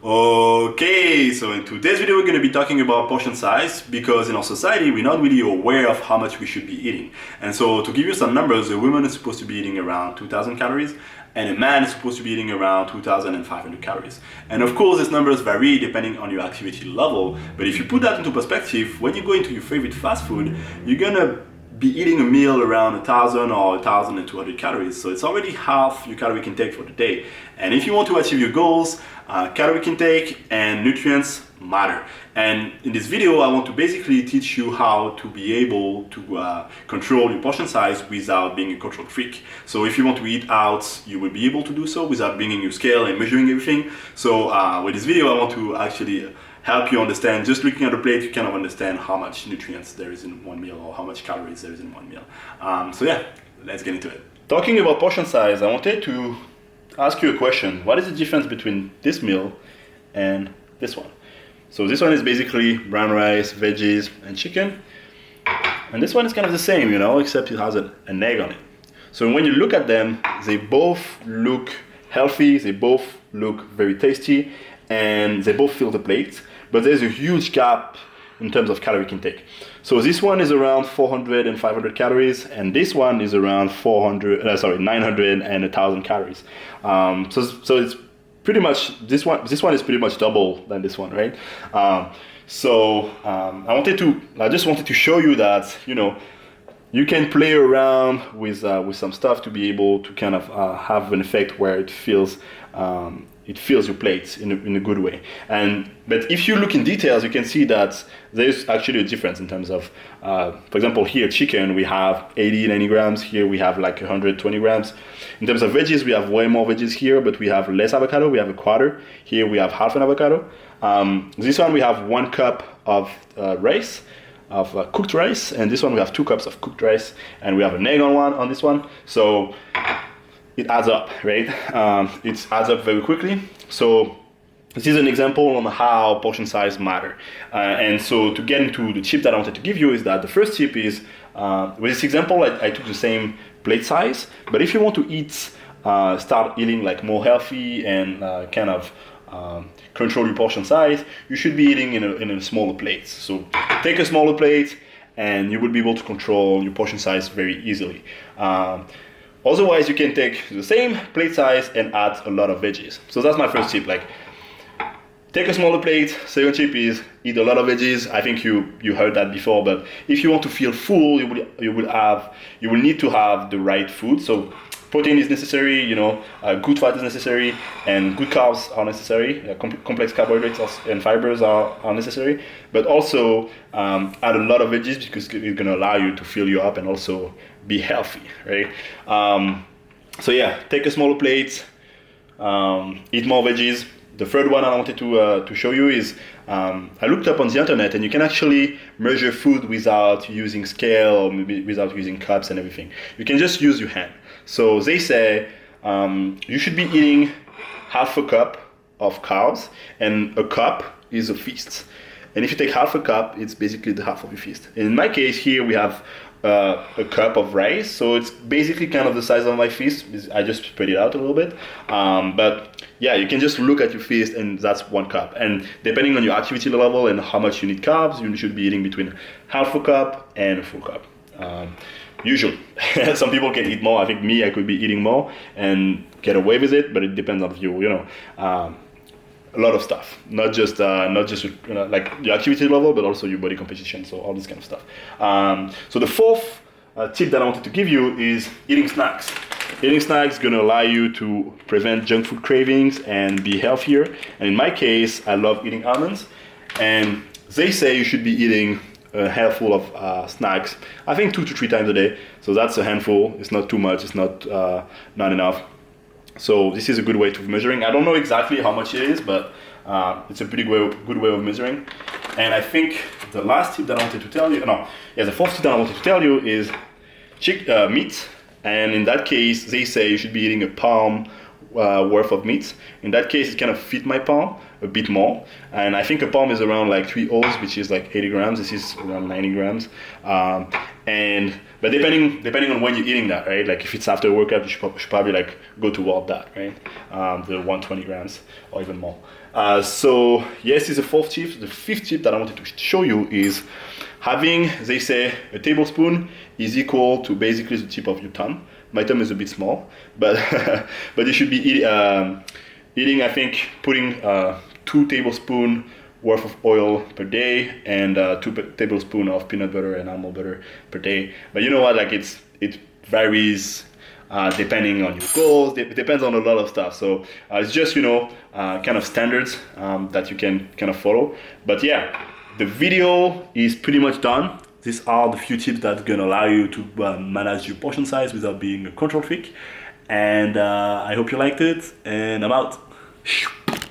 Okay, so in today's video we're going to be talking about portion size because in our society we're not really aware of how much we should be eating. And so to give you some numbers, a woman is supposed to be eating around 2,000 calories and a man is supposed to be eating around 2,500 calories. And of course these numbers vary depending on your activity level, but if you put that into perspective, when you go into your favorite fast food, you're gonna be eating a meal around 1,000 or 1,200 calories. So it's already half your calorie intake for the day. And if you want to achieve your goals, calorie intake and nutrients matter. And in this video, I want to basically teach you how to be able to control your portion size without being a control freak. So if you want to eat out, you will be able to do so without bringing your scale and measuring everything. So with this video, I want to actually help you understand, just looking at the plate, you kind of understand how much nutrients there is in one meal or how much calories there is in one meal. So yeah, let's get into it. Talking about portion size, I wanted to ask you a question. What is the difference between this meal and this one? So this one is basically brown rice, veggies, and chicken. And this one is kind of the same, you know, except it has an egg on it. So when you look at them, they both look healthy, they both look very tasty, and they both fill the plate. But there's a huge gap in terms of calorie intake. So this one is around 400 and 500 calories, and this one is around 900 and 1,000 calories. So it's pretty much this one is pretty much double than this one, right? I just wanted to show you that, you know, you can play around with some stuff to be able to kind of have an effect where it fills your plates in a good way. But if you look in details, you can see that there's actually a difference in terms of, for example, here chicken, we have 80, 90 grams. Here we have like 120 grams. In terms of veggies, we have way more veggies here, but we have less avocado. We have a quarter. Here we have half an avocado. This one we have 1 cup of rice, of cooked rice, and this one we have 2 cups of cooked rice, and we have an egg on this one. So it adds up, right? It adds up very quickly. So this is an example on how portion size matter. And so to get into the tip that I wanted to give you is that the first tip is, with this example, I took the same plate size, but if you want to eat, start eating like more healthy and kind of control your portion size, you should be eating in a smaller plate. So take a smaller plate and you will be able to control your portion size very easily. Otherwise, you can take the same plate size and add a lot of veggies. So that's my first tip. Like, take a smaller plate. Second tip is eat a lot of veggies. I think you heard that before, but if you want to feel full, you will need to have the right food. So protein is necessary, you know, good fat is necessary, and good carbs are necessary. Complex carbohydrates and fibers are necessary, but also add a lot of veggies because it's going to allow you to fill you up and also be healthy, right? So yeah, take a smaller plate, eat more veggies. The third one I wanted to show you is, I looked up on the internet and you can actually measure food without using scale or maybe without using cups and everything. You can just use your hand. So they say you should be eating half a cup of carbs, and a cup is a feast. And if you take half a cup, it's basically the half of your feast. In my case here, we have a cup of rice, so it's basically kind of the size of my feast. I just spread it out a little bit, but yeah, you can just look at your feast and that's 1 cup. And depending on your activity level and how much you need carbs, you should be eating between half a cup and a full cup. Usually, some people can eat more. I think I could be eating more and get away with it, but it depends on you. You know, a lot of stuff, not just like your activity level, but also your body composition. So all this kind of stuff. So the fourth tip that I wanted to give you is eating snacks. Eating snacks is going to allow you to prevent junk food cravings and be healthier. And in my case, I love eating almonds, and they say you should be eating a handful of snacks, I think 2 to 3 times a day. So that's a handful. It's not too much. It's not enough. So this is a good way to measuring. I don't know exactly how much it is, but it's a pretty good way of measuring. And I think the last tip that I wanted to tell you, the fourth tip that I wanted to tell you is meat. And in that case, they say you should be eating a palm worth of meat. In that case, it kind of fit my palm a bit more. And I think a palm is around like 3 oz, which is like 80 grams. This is around 90 grams. But depending on when you're eating that, right? Like if it's after a workout, you should probably like go toward that, right? The 120 grams or even more. So yes, is the fourth tip. The fifth tip that I wanted to show you is having, they say, a tablespoon is equal to basically the tip of your thumb. My thumb is a bit small, but but you should be eating, I think, putting 2 tablespoons worth of oil per day and 2 tablespoons of peanut butter and almond butter per day. But you know what? Like it varies depending on your goals. It depends on a lot of stuff. So it's just kind of standards that you can kind of follow. But yeah, the video is pretty much done. These are the few tips that's gonna allow you to manage your portion size without being a control freak. And I hope you liked it. And I'm out.